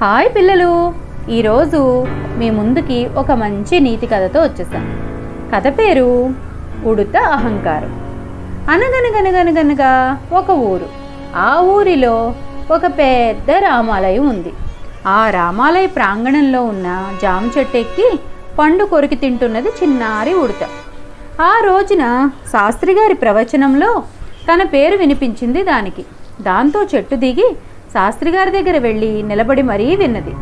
Hi పిల్లలు, ఈరోజు మీ ముందుకి ఒక మంచి నీతి కథతో వచ్చేసాను. కథ పేరు ఉడుత అహంకారం. అనగనగనగనగనగా ఒక ఊరు. ఆ ఊరిలో ఒక పెద్ద రామాలయం ఉంది. ఆ రామాలయ ప్రాంగణంలో ఉన్న జామ చెట్టు ఎక్కి పండు కొరికి తింటున్నది చిన్నారి ఉడుత. ఆ రోజున శాస్త్రి గారి ప్రవచనంలో తన పేరు వినిపించింది దానికి. దాంతో చెట్టు దిగి శాస్త్రి గారి దగ్గర వెళ్ళి నిలబడి మరీ విన్నది.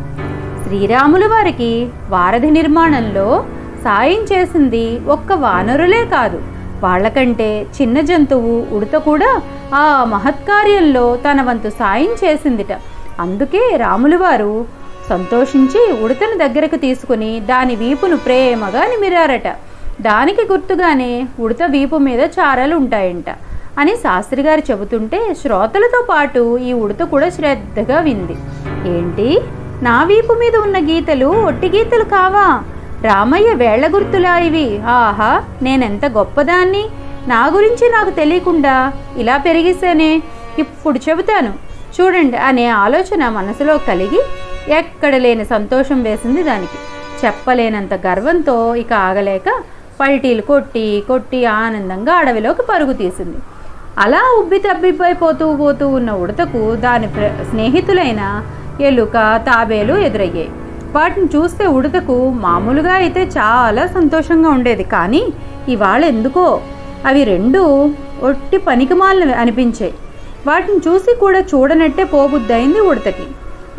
శ్రీరాముల వారికి వారధి నిర్మాణంలో సాయం చేసింది ఒక్క వానరులే కాదు, వాళ్ళకంటే చిన్న జంతువు ఉడత కూడా ఆ మహత్కార్యంలో తన వంతు సాయం చేసిందిట. అందుకే రాములు వారు సంతోషించి ఉడతను దగ్గరకు తీసుకుని దాని వీపును ప్రేమగా నిమిరారట. దానికి గుర్తుగానే ఉడత వీపు మీద చారలు ఉంటాయంట అని శాస్త్రి గారు చెబుతుంటే శ్రోతలతో పాటు ఈ ఉడత కూడా శ్రద్ధగా వింది. ఏంటి, నా వీపు మీద ఉన్న గీతలు ఒట్టి గీతలు కావా? రామయ్య వేళ్ల గుర్తులా ఇవి? ఆహా, నేనెంత గొప్పదాన్ని! నా గురించి నాకు తెలియకుండా ఇలా పెరిగిస్తేనే ఇప్పుడు చెబుతాను చూడండి అనే ఆలోచన మనసులో కలిగి ఎక్కడ లేని సంతోషం వేసింది దానికి. చెప్పలేనంత గర్వంతో ఇక ఆగలేక పల్టీలు కొట్టి కొట్టి ఆనందంగా అడవిలోకి పరుగు తీసింది. అలా తబ్బిపోతూ ఉన్న ఉడతకు దాని స్నేహితులైన ఎలుక, తాబేలు ఎదురయ్యాయి. వాటిని చూస్తే ఉడతకు మామూలుగా అయితే చాలా సంతోషంగా ఉండేది. కానీ ఇవాళ ఎందుకో అవి రెండు ఒట్టి పనికిమాలను అనిపించాయి. వాటిని చూసి కూడా చూడనట్టే పోబుద్దయింది ఉడతకి.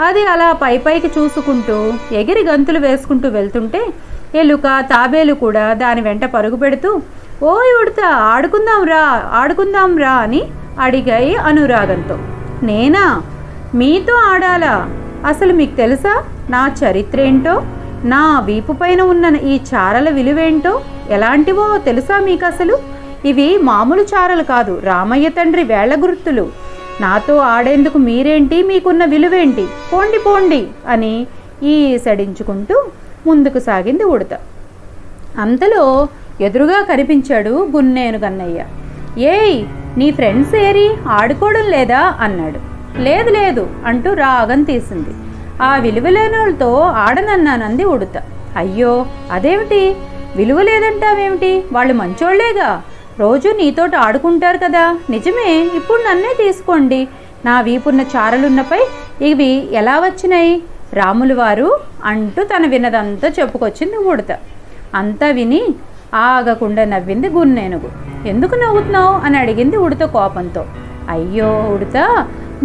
అది అలా పైకి చూసుకుంటూ ఎగిరి గంతులు వేసుకుంటూ వెళ్తుంటే ఎలుక, తాబేలు కూడా దాని వెంట పరుగు పెడుతూ ఓయ్ ఉడత, ఆడుకుందాం రా అని అడిగాయి అనురాగంతో. నేనా? మీతో ఆడాలా? అసలు మీకు తెలుసా నా చరిత్ర ఏంటో? నా వీపు పైన ఉన్న ఈ చారల విలువేంటో? ఎలాంటివో తెలుసా మీకు? అసలు ఇవి మామూలు చారలు కాదు, రామయ్య తండ్రి వేళ్ల గుర్తులు. నాతో ఆడేందుకు మీరేంటి, మీకున్న విలువేంటి? పోండి పోండి అని ఈసడించుకుంటూ ముందుకు సాగింది ఉడత. అంతలో ఎదురుగా కనిపించాడు గున్నేను గన్నయ్య. ఏయ్, నీ ఫ్రెండ్స్ ఏరి, ఆడుకోవడం లేదా అన్నాడు. లేదు లేదు అంటూ రాగం తీసింది. ఆ విలువలేనోళ్ళతో ఆడనన్నానంది ఉడత. అయ్యో, అదేమిటి? విలువ లేదంటావేమిటి? వాళ్ళు మంచోళ్లేగా, రోజు నీతోటి ఆడుకుంటారు కదా. నిజమే, ఇప్పుడు నన్నే తీసుకోండి. నా వీపున్న చారలున్నపై ఇవి ఎలా వచ్చినాయి? రాములు వారు అంటూ తన విన్నదంతా చెప్పుకొచ్చింది ఉడత. అంతా విని ఆగకుండా నవ్వింది గున్నేనుగు. ఎందుకు నవ్వుతున్నావు అని అడిగింది ఉడత కోపంతో. అయ్యో ఉడత,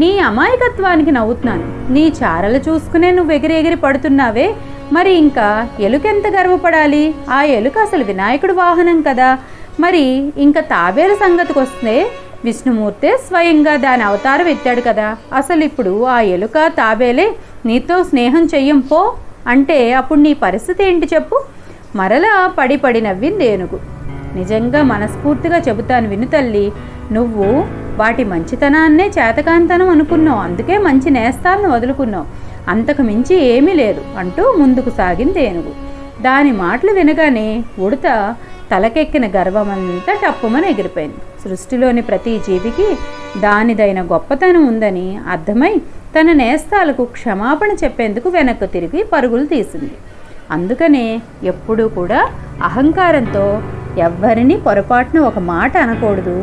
నీ అమాయకత్వానికి నవ్వుతున్నాను. నీ చారలు చూసుకునే నువ్వు ఎగిరి పడుతున్నావే, మరి ఇంకా ఎలుకెంత గర్వపడాలి? ఆ ఎలుక అసలు వినాయకుడు వాహనం కదా. మరి ఇంకా తాబేలు సంగతికి వస్తే విష్ణుమూర్తే స్వయంగా దాని అవతారం ఎత్తాడు కదా. అసలు ఇప్పుడు ఆ ఎలుక, తాబేలే నీతో స్నేహం చెయ్యం పో అంటే అప్పుడు నీ పరిస్థితి ఏంటి చెప్పు? మరలా పడి నవ్వింది ఏనుగు. నిజంగా మనస్ఫూర్తిగా చెబుతాను విను తల్లి, నువ్వు వాటి మంచితనాన్నే చేతకాంతనం అనుకున్నావు, అందుకే మంచి నేస్తాలను వదులుకున్నావు, అంతకు మించి ఏమీ లేదు అంటూ ముందుకు సాగింది ఏనుగు. దాని మాటలు వినగానే ఉడత తలకెక్కిన గర్వమంతా టప్పుమని ఎగిరిపోయింది. సృష్టిలోని ప్రతి జీవికి దానిదైన గొప్పతనం ఉందని అర్థమై తన నేస్తాలకు క్షమాపణ చెప్పేందుకు వెనక్కు తిరిగి పరుగులు తీసింది. అందుకనే ఎప్పుడూ కూడా అహంకారంతో ఎవ్వరిని పొరపాటున ఒక మాట అనకూడదు,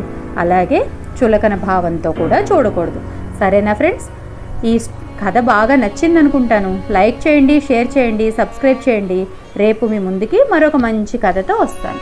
అలాగే చులకన భావంతో కూడా చూడకూడదు. సరేనా ఫ్రెండ్స్? ఈ కథ బాగా నచ్చిందనుకుంటాను. లైక్ చేయండి, షేర్ చేయండి, సబ్స్క్రైబ్ చేయండి. రేపు మీ ముందుకి మరొక మంచి కథతో వస్తాను.